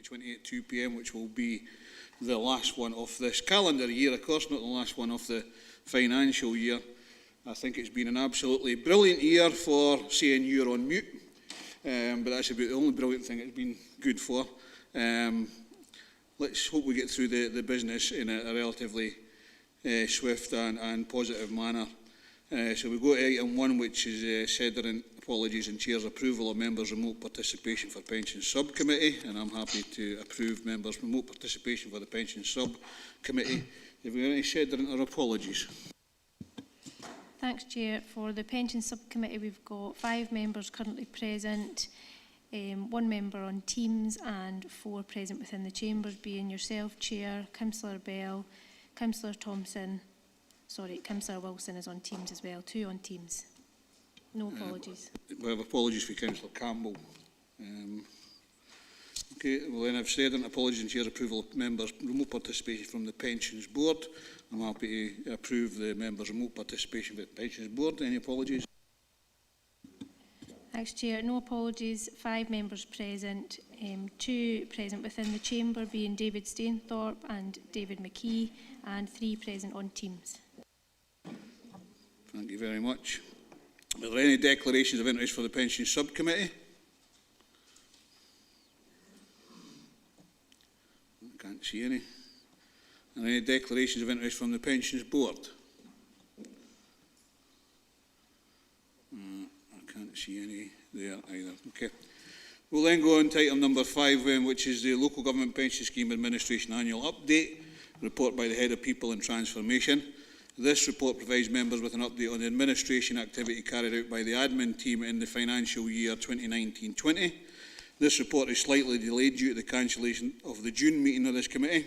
2020 at 2 p.m, which will be the last one of this calendar year, of course, not the last one of the financial year. I think it's been an absolutely brilliant year for saying you're on mute, but that's about the only brilliant thing it's been good for. Let's hope we get through the business in a relatively swift and positive manner. So we go to item 1, which is Sedering apologies and Chair's approval of members' remote participation for Pensions Subcommittee, and I'm happy to approve members' remote participation for the Pensions Subcommittee. Have we got any Sedering or apologies? Thanks, Chair. For the Pensions Subcommittee, we've got 5 members currently present, 1 member on Teams and 4 present within the chambers, being yourself, Chair, Councillor Bell, Councillor Thompson. Sorry, Councillor Wilson is on Teams as well, 2 on Teams. No apologies. We have apologies for Councillor Campbell. Okay, well then I've said an apologies and Chair's approval of members' remote participation from the Pensions Board. I'm happy to approve the members' remote participation for the Pensions Board. Any apologies? Thanks, Chair. No apologies. 5 members present, 2 present within the chamber, being David Stainthorpe and David McKee, and 3 present on Teams. Thank you very much. Are there any declarations of interest for the Pensions Subcommittee? I can't see any. Are there any declarations of interest from the Pensions Board? I can't see any there either. Okay. We'll then go on to item number 5, which is the Local Government Pension Scheme Administration Annual Update, report by the Head of People and Transformation. This report provides members with an update on the administration activity carried out by the admin team in the financial year 2019-20. This report is slightly delayed due to the cancellation of the June meeting of this committee.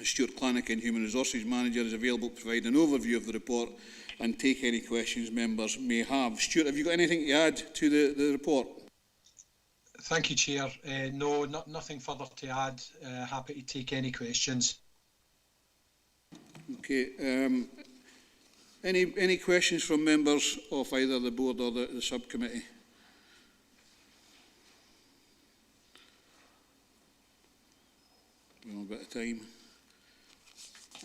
Stuart Clanican, Human Resources Manager, is available to provide an overview of the report and take any questions members may have. Stuart, have you got anything to add to the report? Thank you, Chair. No, nothing further to add. Happy to take any questions. Okay. Any questions from members of either the board or the subcommittee? We have a bit of time.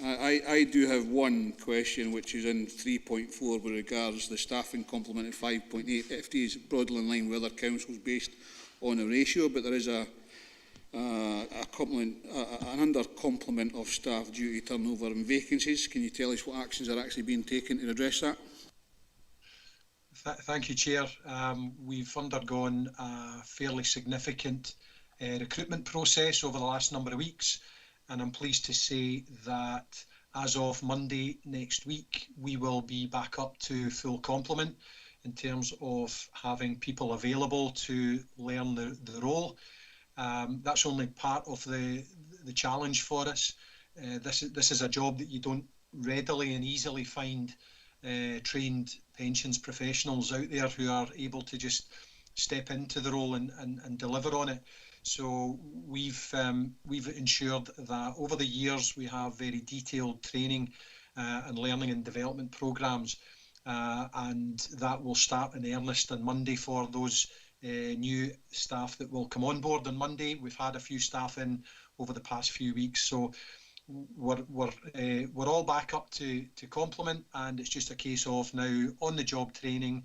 I do have one question, which is in 3.4 with regards to the staffing complement at 5.8. FT is broadly in line with other councils based on a ratio, but there is an under-complement of staff due to turnover and vacancies. Can you tell us what actions are actually being taken to address that? Thank you, Chair. We've undergone a fairly significant recruitment process over the last number of weeks, and I'm pleased to say that as of Monday next week, we will be back up to full complement in terms of having people available to learn the role. That's only part of the challenge for us. This is a job that you don't readily and easily find trained pensions professionals out there who are able to just step into the role and deliver on it. So we've ensured that over the years we have very detailed training and learning and development programmes, and that will start in earnest on Monday for those new staff that will come on board on Monday. We've had a few staff in over the past few weeks, so we're all back up to complement, and it's just a case of now on the job training,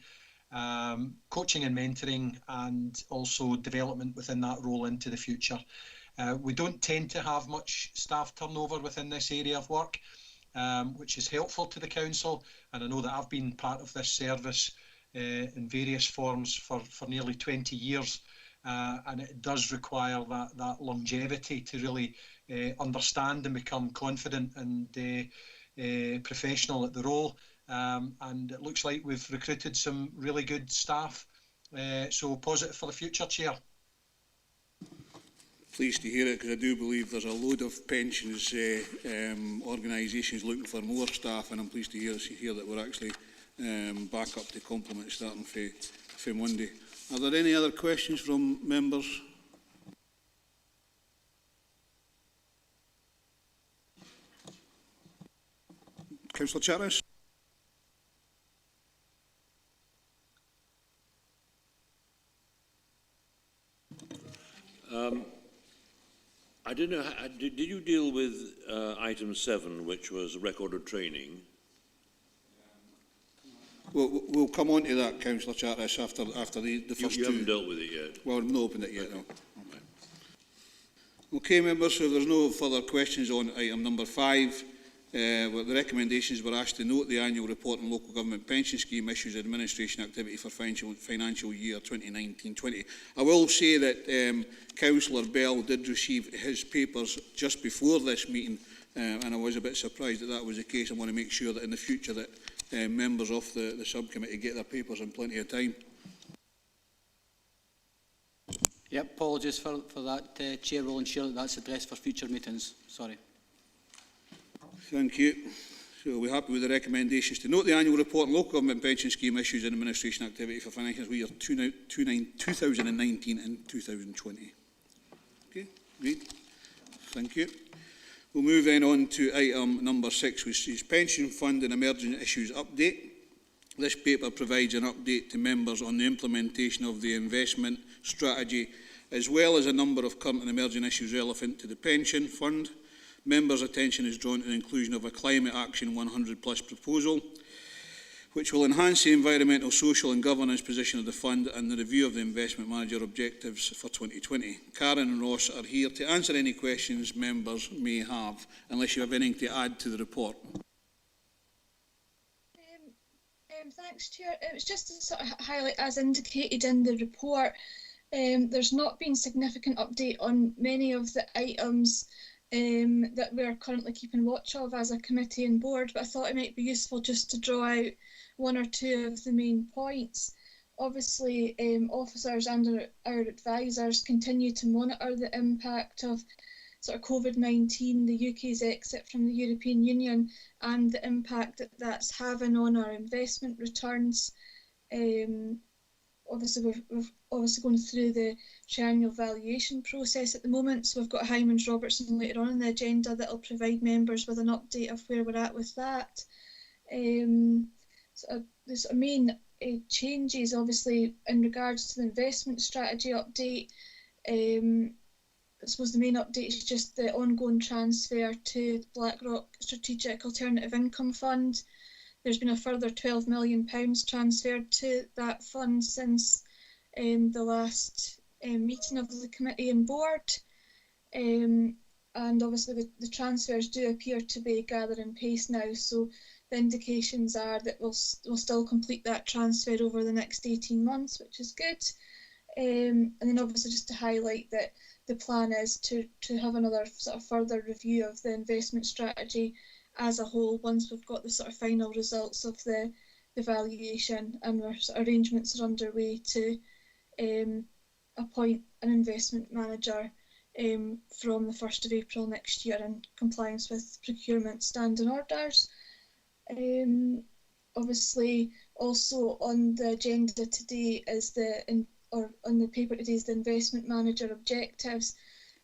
coaching and mentoring, and also development within that role into the future. We don't tend to have much staff turnover within this area of work, which is helpful to the council, and I know that I've been part of this service in various forms for nearly 20 years, and it does require that longevity to really understand and become confident and professional at the role. And it looks like we've recruited some really good staff, so positive for the future, Chair. Pleased to hear it, because I do believe there's a load of pensions organisations looking for more staff, and I'm pleased to hear that we're actually back up to complement starting for Monday. Are there any other questions from members? Councillor Chattis. I don't know, did you deal with item 7, which was recorded training? We'll come on to that, Councillor Charteris, after the first You two. haven't dealt with it yet? Well, we've not opened it yet, no. Okay, members, so if there's no further questions on item number 5, the recommendations were asked to note the annual report on local government pension scheme issues administration activity for financial year 2019-20. I will say that Councillor Bell did receive his papers just before this meeting, and I was a bit surprised that that was the case. I want to make sure that in the future that members of the subcommittee get their papers in plenty of time. Yep, apologies for that. Chair will ensure that that's addressed for future meetings. Sorry. Thank you. So we're happy with the recommendations to note the annual report on local government pension scheme issues and administration activity for financial year 2019 and 2020. Okay, great. Thank you. We'll move then on to item number 6, which is Pension Fund and Emerging Issues Update. This paper provides an update to members on the implementation of the investment strategy, as well as a number of current and emerging issues relevant to the pension fund. Members' attention is drawn to the inclusion of a Climate Action 100+ proposal, which will enhance the environmental, social and governance position of the fund and the review of the investment manager objectives for 2020. Karen and Ross are here to answer any questions members may have, unless you have anything to add to the report. Thanks, Chair. It was just to sort of highlight, as indicated in the report, there's not been significant update on many of the items that we're currently keeping watch of as a committee and board, but I thought it might be useful just to draw out one or two of the main points. Obviously, officers and our advisors continue to monitor the impact of sort of COVID-19, the UK's exit from the European Union, and the impact that that's having on our investment returns. Obviously, we're obviously going through the triennial valuation process at the moment, so we've got Hymans Robertson later on the agenda that will provide members with an update of where we're at with that. So there's a main changes, obviously, in regards to the investment strategy update. I suppose the main update is just the ongoing transfer to BlackRock Strategic Alternative Income Fund. There's been a further £12 million transferred to that fund since the last meeting of the committee and board. And obviously the transfers do appear to be gathering pace now, so the indications are that we'll still complete that transfer over the next 18 months, which is good. And then obviously just to highlight that the plan is to have another sort of further review of the investment strategy as a whole once we've got the sort of final results of the valuation, and our sort of arrangements are underway to appoint an investment manager from the 1st of April next year in compliance with procurement standing orders. Obviously, also on the agenda today is on the paper today is the investment manager objectives.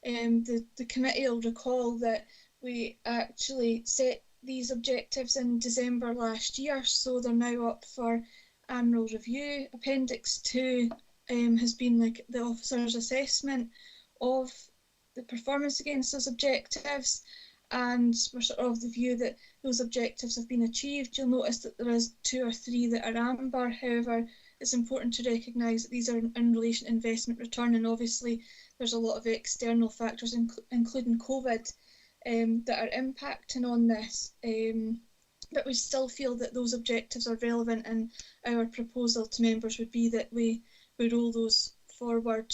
The committee will recall that we actually set these objectives in December last year, so they're now up for annual review. Appendix 2 has been like the officer's assessment of the performance against those objectives, and we're sort of the view that those objectives have been achieved. You'll notice that there is 2 or 3 that are amber. However, it's important to recognise that these are in relation to investment return, and obviously there's a lot of external factors, including COVID, that are impacting on this. But we still feel that those objectives are relevant, and our proposal to members would be that we roll those forward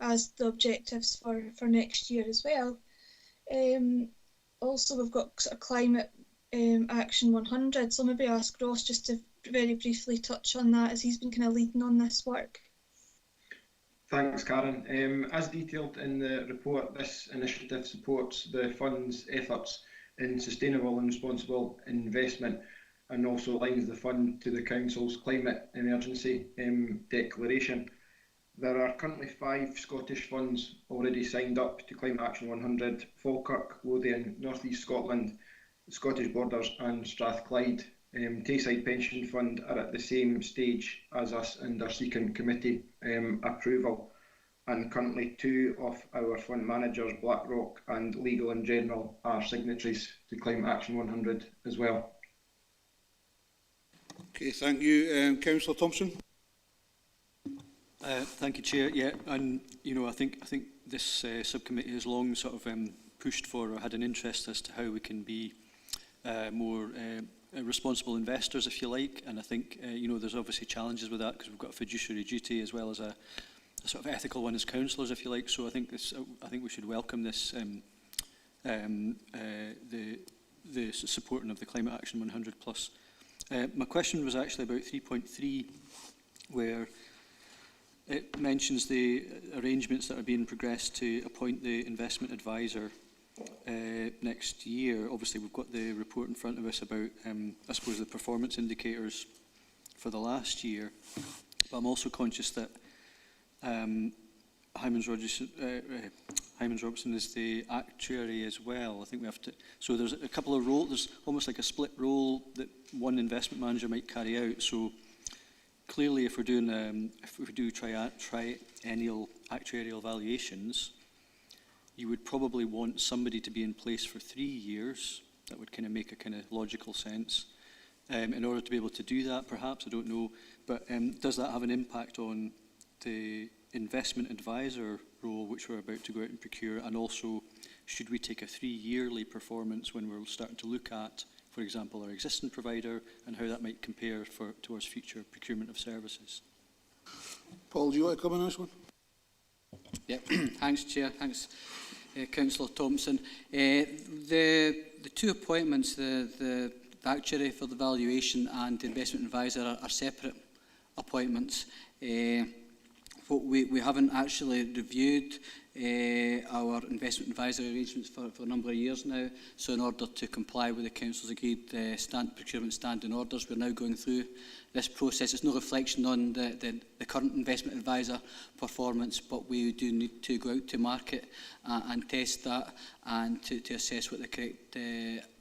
as the objectives for next year as well. Also, we've got sort of Climate Action 100, so maybe ask Ross just to very briefly touch on that, as he's been kind of leading on this work. Thanks, Karen. As detailed in the report, this initiative supports the fund's efforts in sustainable and responsible investment, and also aligns the fund to the Council's climate emergency declaration. There are currently 5 Scottish funds already signed up to Climate Action 100: Falkirk, Lothian, North East Scotland, Scottish Borders and Strathclyde. Tayside Pension Fund are at the same stage as us and are seeking committee approval. and currently 2 of our fund managers, BlackRock and Legal in General, are signatories to Climate Action 100 as well. Okay, thank you. Councillor Thompson. Thank you, Chair. Yeah, and I think this subcommittee has long sort of pushed for or had an interest as to how we can be more responsible investors, if you like. And I think there's obviously challenges with that because we've got a fiduciary duty as well as a sort of ethical one as councillors, if you like. So I think we should welcome this the supporting of the Climate Action 100 plus. My question was actually about 3.3, where it mentions the arrangements that are being progressed to appoint the investment advisor next year. Obviously, we've got the report in front of us about, I suppose, the performance indicators for the last year. But I'm also conscious that Hyman Robertson is the actuary as well. I think we have to. So there's a couple of roles. There's almost like a split role that one investment manager might carry out. So clearly, if we do triennial actuarial valuations, you would probably want somebody to be in place for 3 years. That would kind of make a kind of logical sense. In order to be able to do that, perhaps, I don't know. But does that have an impact on the investment advisor role, which we're about to go out and procure? And also, should we take a 3-yearly performance when we're starting to look at, for example, our existing provider and how that might compare towards future procurement of services? Paul, do you want to come on this one? Yeah, thanks, Chair. Thanks, Councillor Thompson. The 2 appointments, the actuary for the valuation and the investment advisor, are separate appointments. We haven't actually reviewed our investment advisory arrangements for a number of years now. So in order to comply with the Council's agreed procurement standing orders, we're now going through this process. It's no reflection on the current investment advisor performance, but we do need to go out to market and test that and to assess what the correct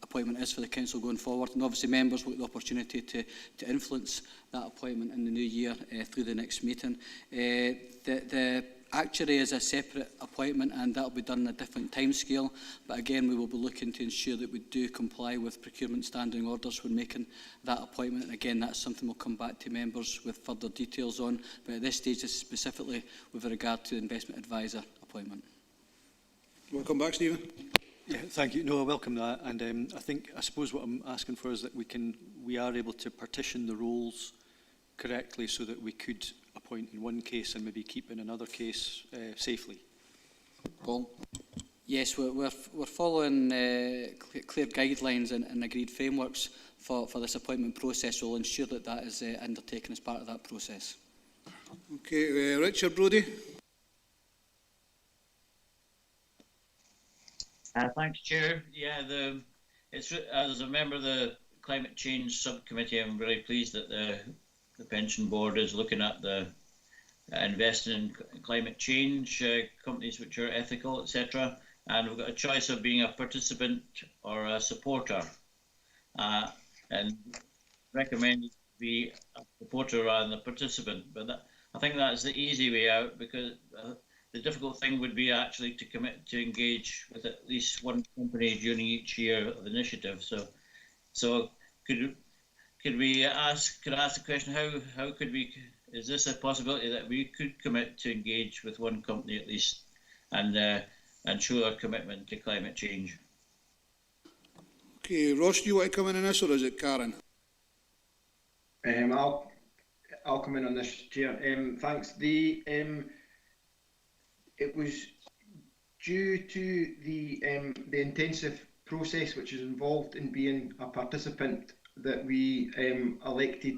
appointment is for the Council going forward. And obviously members will get the opportunity to influence that appointment in the new year through the next meeting. The actuary is a separate appointment and that will be done in a different timescale, but again we will be looking to ensure that we do comply with procurement standing orders when making that appointment. And again, that's something we'll come back to members with further details on, but at this stage this is specifically with regard to the investment advisor appointment. Welcome back, Stephen. Yeah, thank you. No, I welcome that, and I suppose what I'm asking for is that we are able to partition the roles correctly so that we could appoint in one case and maybe keep in another case safely. Paul? Yes, we're following clear guidelines and agreed frameworks for this appointment process. We'll ensure that is undertaken as part of that process. Okay, Richard Brodie. Thanks, Chair. Yeah, as a member of the Climate Change Subcommittee, I'm very pleased that the Pension Board is looking at the investing in climate change companies which are ethical, etc. And we've got a choice of being a participant or a supporter, and recommended to be a supporter rather than a participant. But I think that's the easy way out, because the difficult thing would be actually to commit to engage with at least one company during each year of the initiative. So could I ask the question, how could we, is this a possibility that we could commit to engage with one company at least and show our commitment to climate change? Okay, Ross, do you want to come in on this, or is it Karen? I'll come in on this, Chair. Thanks. It was due to the intensive process which is involved in being a participant that we elected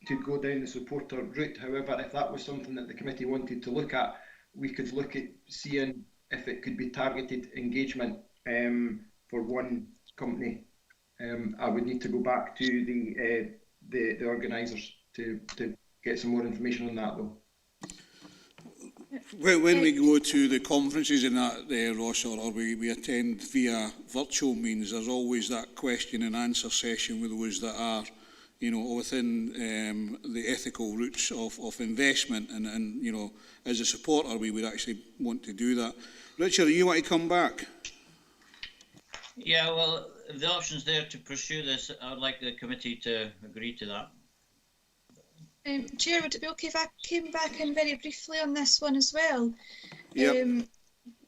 to go down the supporter route. However, if that was something that the committee wanted to look at, we could look at seeing if it could be targeted engagement for one company. I would need to go back to the organisers to get some more information on that, though. When we go to the conferences and that, Ross, or we attend via virtual means, there's always that question and answer session with those that are you know, within the ethical routes of investment, and you know, as a supporter, we would actually want to do that. Richard, you want to come back? Yeah, well, if the option's there to pursue this, I would like the committee to agree to that. Chair, would it be okay if I came back in very briefly on this one as well? Yep.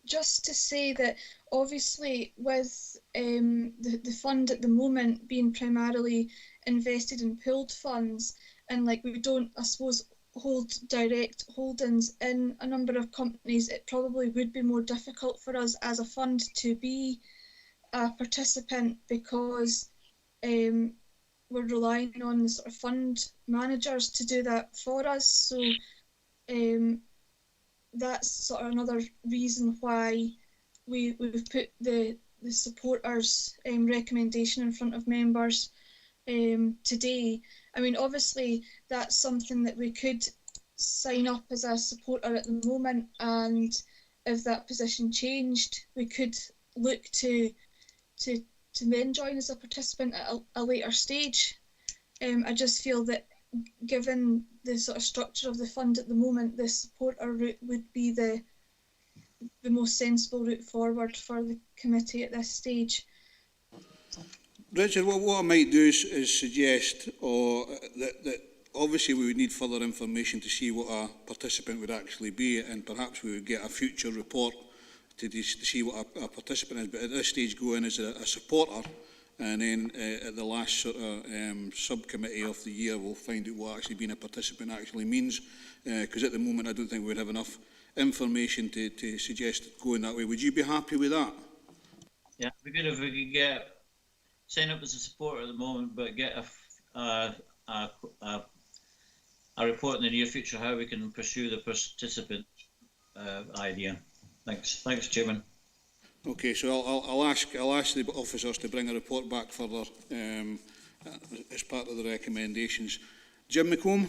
Just to say that obviously with the fund at the moment being primarily invested in pooled funds, and like we don't, I suppose, hold direct holdings in a number of companies, it probably would be more difficult for us as a fund to be a participant, because we're relying on the sort of fund managers to do that for us. So that's sort of another reason why we've put the supporters' recommendation in front of members today. I mean, obviously that's something that we could sign up as a supporter at the moment, and if that position changed, we could look to then join as a participant at a later stage. I just feel that given the sort of structure of the fund at the moment, the supporter route would be the most sensible route forward for the committee at this stage. Richard, what I might do is suggest that obviously we would need further information to see what a participant would actually be, and perhaps we would get a future report to see what a participant is. But at this stage, go in as a supporter, and then at the last sort of subcommittee of the year, we'll find out what actually being a participant actually means. Because at the moment, I don't think we would have enough information to suggest going that way. Would you be happy with that? Yeah, it'd be good if we could sign up as a supporter at the moment, but get a report in the near future how we can pursue the participant idea. Thanks, Chairman. Okay, so I'll ask the officers to bring a report back further as part of the recommendations. Jim McComb.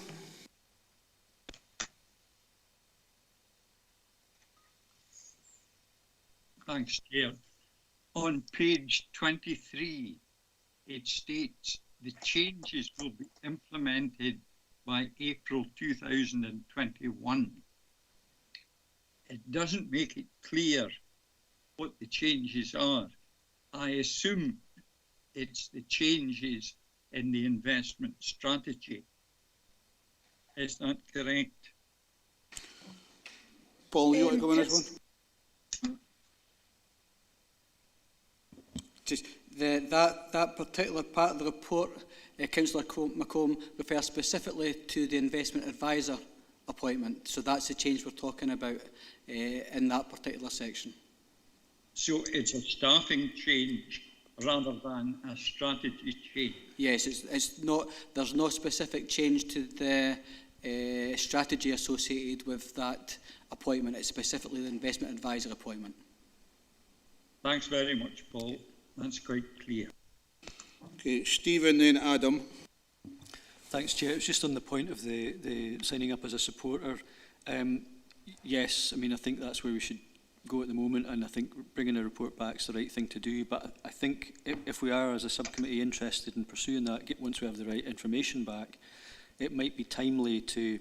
Thanks, Chair. On page 23, it states the changes will be implemented by April 2021. It doesn't make it clear what the changes are. I assume it's the changes in the investment strategy. Is that correct? Paul, you want to go in this one? Just that particular part of the report, Councillor McComb, refers specifically to the investment advisor appointment. So that's the change we're talking about in that particular section. So it's a staffing change rather than a strategy change? Yes, it's not. There's no specific change to the strategy associated with that appointment. It's specifically the investment advisor appointment. Thanks very much, Paul. That's quite clear. Okay, Stephen, then Adam. Thanks, Chair. It's just on the point of the signing up as a supporter. Yes, I mean, I think that's where we should go at the moment, and I think bringing a report back is the right thing to do. But I think if we are, as a subcommittee, interested in pursuing that, once we have the right information back, it might be timely to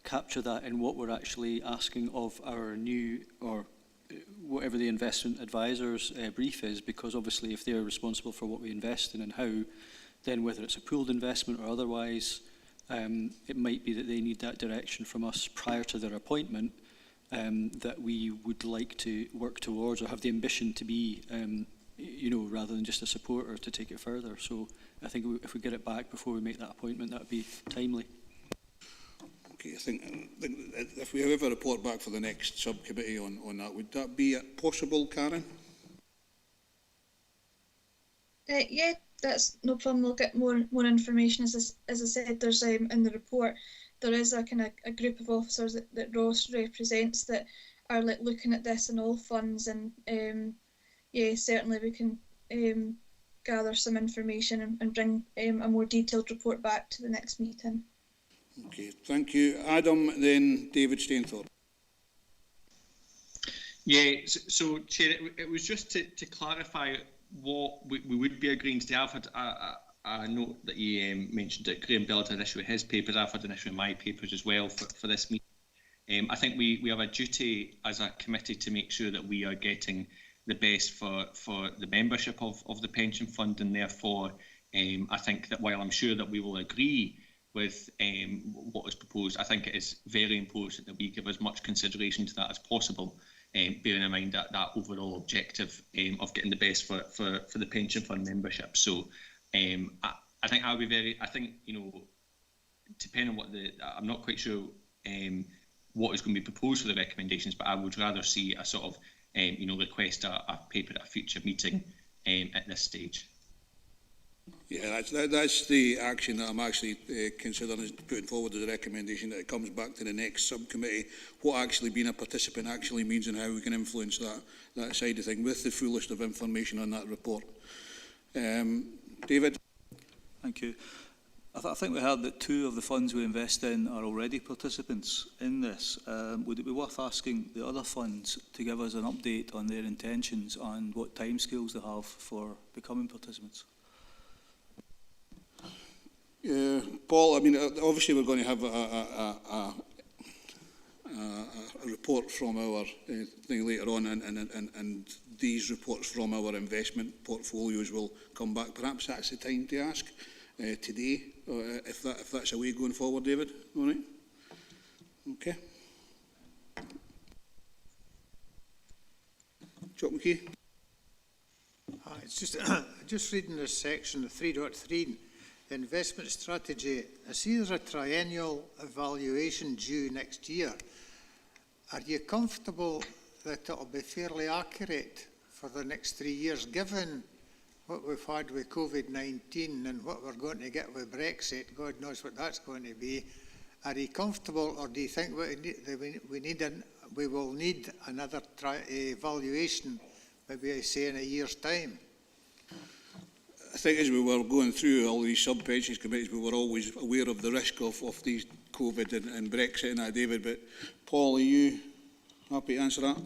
capture that in what we're actually asking of our new, or whatever the investment advisor's brief is, because obviously if they're responsible for what we invest in and how, then whether it's a pooled investment or otherwise, it might be that they need that direction from us prior to their appointment, that we would like to work towards or have the ambition to be, you know, rather than just a supporter to take it further. So I think if we get it back before we make that appointment, that would be timely. Okay, I think if we have a report back for the next subcommittee on that, would that be possible, Karen? Yeah, that's no problem. We'll get more information. As I said, there's in the report, there is a kind of a group of officers that Ross represents that are like looking at this in all funds, and yeah, certainly we can gather some information and bring a more detailed report back to the next meeting. Okay, thank you. Adam, then David Stainthorpe. Yeah, so Chair, it was just to clarify what we would be agreeing to. I've had I note that you mentioned that Graham Bell had an issue with his papers. I've had an issue with my papers as well for this meeting. I think we have a duty as a committee to make sure that we are getting the best for the membership of the pension fund, and therefore I think that while I'm sure that we will agree with what is proposed, I think it is very important that we give as much consideration to that as possible, bearing in mind that overall objective of getting the best for the pension fund membership. So I think I'll be very, I think, you know, depending on what I'm not quite sure what is going to be proposed for the recommendations, but I would rather see a sort of, you know, request a paper at a future meeting at this stage. Yeah, that's the action that I'm actually considering is putting forward as a recommendation, that it comes back to the next subcommittee, what actually being a participant actually means and how we can influence that side of things with the full list of information on that report. David? Thank you. I think we heard that 2 of the funds we invest in are already participants in this. Would it be worth asking the other funds to give us an update on their intentions and what timescales they have for becoming participants? Paul, I mean, obviously we're going to have a report from our thing later on, and these reports from our investment portfolios will come back. Perhaps that's the time to ask today, if that's a way going forward, David. All right? Okay. Jock McKee. It's just reading this section, 3.3. The investment strategy. I see there's a triennial evaluation due next year. Are you comfortable that it will be fairly accurate for the next 3 years, given what we've had with COVID-19 and what we're going to get with Brexit? God knows what that's going to be. Are you comfortable, or do you think we will need another evaluation, maybe I say in a year's time? I think as we were going through all these sub-pensions committees, we were always aware of the risk of these COVID and Brexit and that, David. But Paul, are you happy to answer that?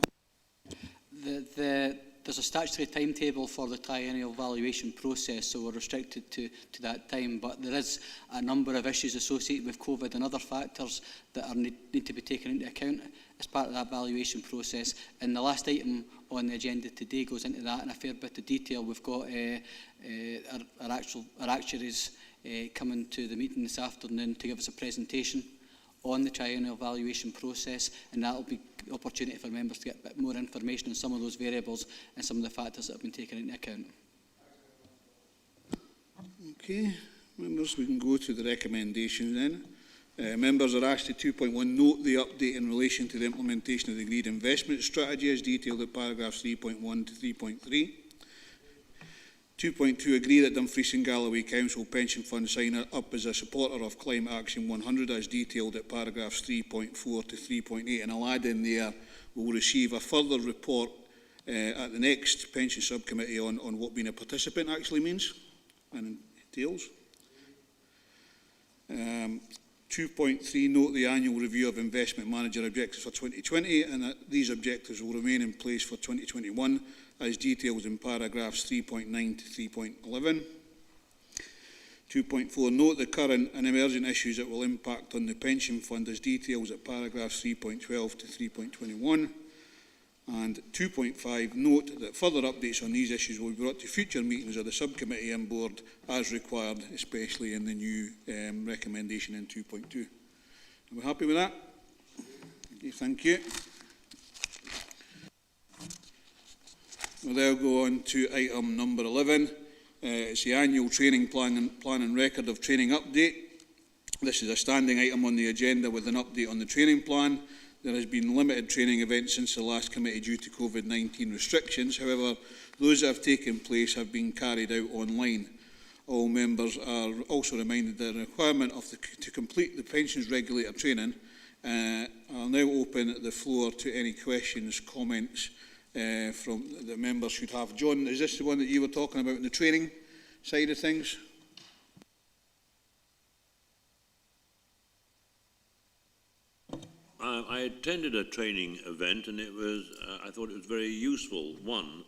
There's a statutory timetable for the triennial valuation process, so we're restricted to that time. But there is a number of issues associated with COVID and other factors that need to be taken into account as part of that valuation process. And the last item on the agenda today goes into that in a fair bit of detail. We've got our actuaries coming to the meeting this afternoon to give us a presentation on the triennial valuation process, and that will be an opportunity for members to get a bit more information on some of those variables and some of the factors that have been taken into account. Okay, members, we can go to the recommendations then. Members are asked to 2.1 note the update in relation to the implementation of the agreed investment strategy as detailed at paragraphs 3.1 to 3.3. 2.2 agree that Dumfries and Galloway Council Pension Fund sign up as a supporter of Climate Action 100 as detailed at paragraphs 3.4 to 3.8, and I'll add in there we'll receive a further report at the next pension subcommittee on what being a participant actually means and entails. 2.3 note the annual review of investment manager objectives for 2020 and that these objectives will remain in place for 2021 as detailed in paragraphs 3.9 to 3.11. 2.4 note the current and emerging issues that will impact on the pension fund as details at paragraphs 3.12 to 3.21. And 2.5 note that further updates on these issues will be brought to future meetings of the subcommittee and board as required, especially in the new recommendation in 2.2. Are we happy with that? Okay, thank you. We'll now go on to item number 11. It's the annual training plan and record of training update. This is a standing item on the agenda with an update on the training plan. There has been limited training events since the last committee due to COVID-19 restrictions. However, those that have taken place have been carried out online. All members are also reminded that the requirement to complete the pensions regulator training. I'll now open the floor to any questions, comments from the members should have. John, is this the one that you were talking about in the training side of things? I attended a training event and it was, I thought it was very useful, one,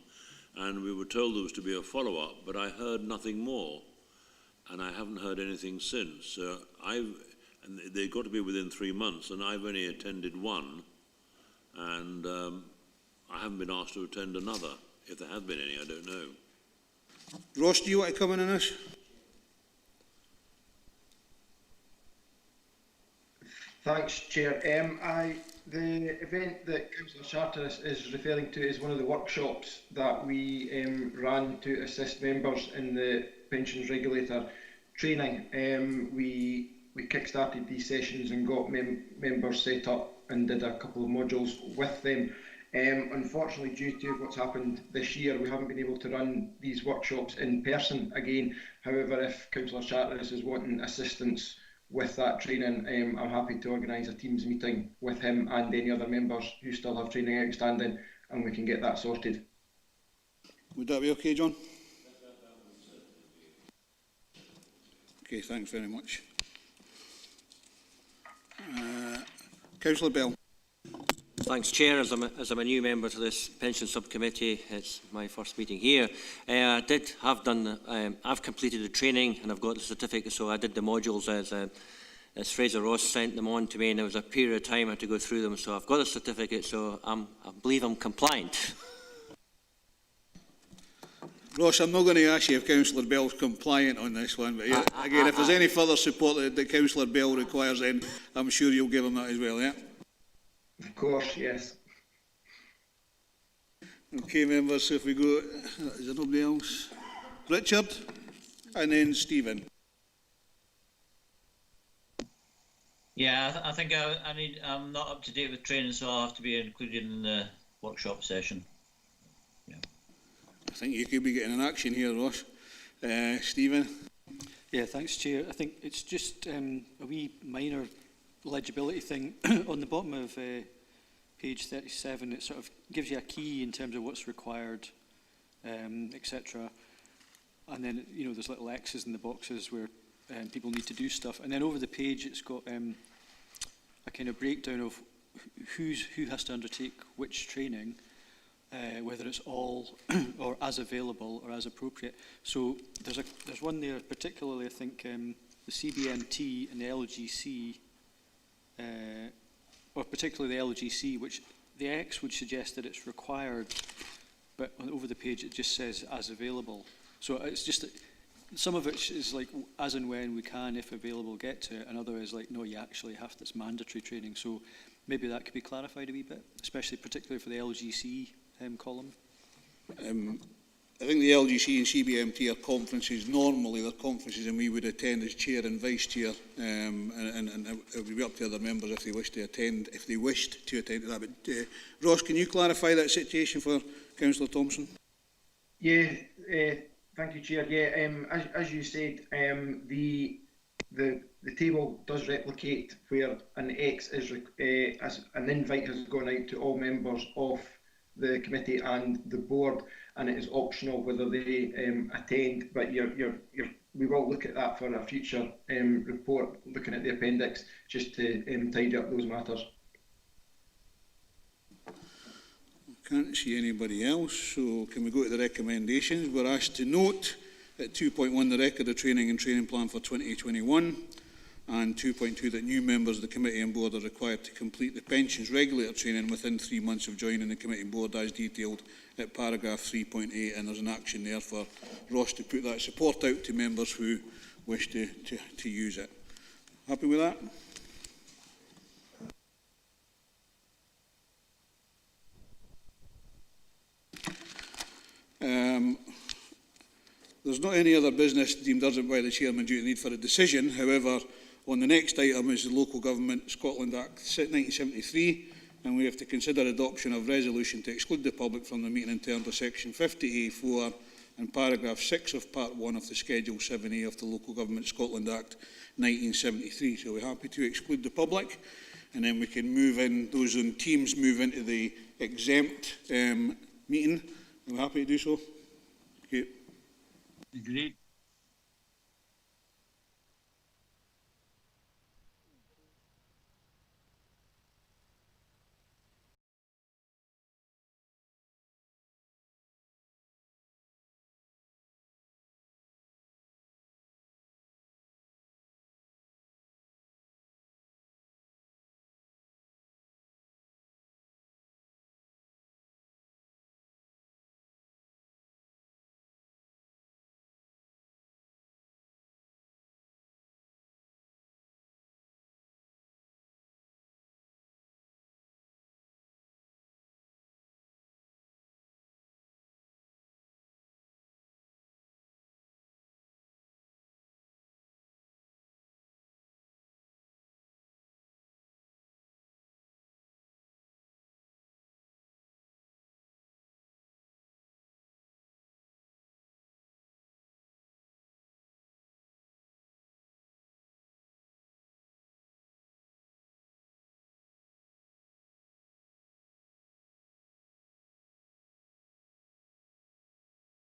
and we were told there was to be a follow-up, but I heard nothing more. and I haven't heard anything since. And they've got to be within 3 months, and I've only attended one, and I haven't been asked to attend another. If there have been any, I don't know. Ross, do you want to come in on this? Thanks, Chair. The event that Councillor Charter is referring to is one of the workshops that we ran to assist members in the pensions regulator training. We kick-started these sessions and got members set up and did a couple of modules with them. Unfortunately, due to what's happened this year, we haven't been able to run these workshops in person again. However, if Councillor Charteris is wanting assistance with that training, I'm happy to organise a Teams meeting with him and any other members who still have training outstanding, and we can get that sorted. Would that be okay, John? Okay, thanks very much. Councillor Bell. Thanks, Chair. As I'm a new member to this pension subcommittee, it's my first meeting here. I've completed the training and I've got the certificate, so I did the modules as Fraser Ross sent them on to me, and there was a period of time I had to go through them, so I've got a certificate, so I believe I'm compliant. Ross, I'm not going to ask you if Councillor Bell's compliant on this one, but again, if there's any further support that Councillor Bell requires, then I'm sure you'll give him that as well, yeah? Of course, yes. Okay, members, so if we go, is there nobody else? Richard, and then Stephen. Yeah, I think I'm not up to date with training, so I'll have to be included in the workshop session. Yeah. I think you could be getting an action here, Ross. Stephen? Yeah, thanks, Chair. I think it's just a wee minor legibility thing on the bottom of page 37. It sort of gives you a key in terms of what's required, etc. And then, you know, there's little X's in the boxes where people need to do stuff. And then over the page, it's got a kind of breakdown of who has to undertake which training, whether it's all or as available or as appropriate. So there's one there, particularly I think the CBMT and the LGC. Or particularly the LGC, which the X would suggest that it's required, but over the page it just says as available. So it's just that some of it is like as and when we can, if available, get to it, and other is like, no, you actually have this mandatory training. So maybe that could be clarified a wee bit, especially particularly for the LGC column. I think the LGC and CBMT are conferences. Normally they're conferences and we would attend as chair and vice chair, and it would be up to other members if they wish to attend, if they wished to attend to that. But Ross, can you clarify that situation for Councillor Thompson? Yeah, thank you, Chair. Yeah, as you said, the table does replicate where an X is as an invite has gone out to all members of the committee and the board, and it is optional whether they attend. But we will look at that for a future report, looking at the appendix, just to tidy up those matters. Can't see anybody else, so can we go to the recommendations? We're asked to note at 2.1 the record of training and training plan for 2021, and 2.2 that new members of the committee and board are required to complete the pensions regulator training within 3 months of joining the committee and board as detailed at paragraph 3.8, and there's an action there for Ross to put that support out to members who wish to use it. Happy with that? There's not any other business deemed urgent by the Chairman due to the need for a decision. However, on the next item is the Local Government Scotland Act 1973, and we have to consider adoption of resolution to exclude the public from the meeting in terms of section 50A4 and paragraph 6 of part 1 of the Schedule 7A of the Local Government Scotland Act 1973. So we're happy to exclude the public, and then we can move in, those on Teams move into the exempt meeting. Are we happy to do so? Okay. Agreed.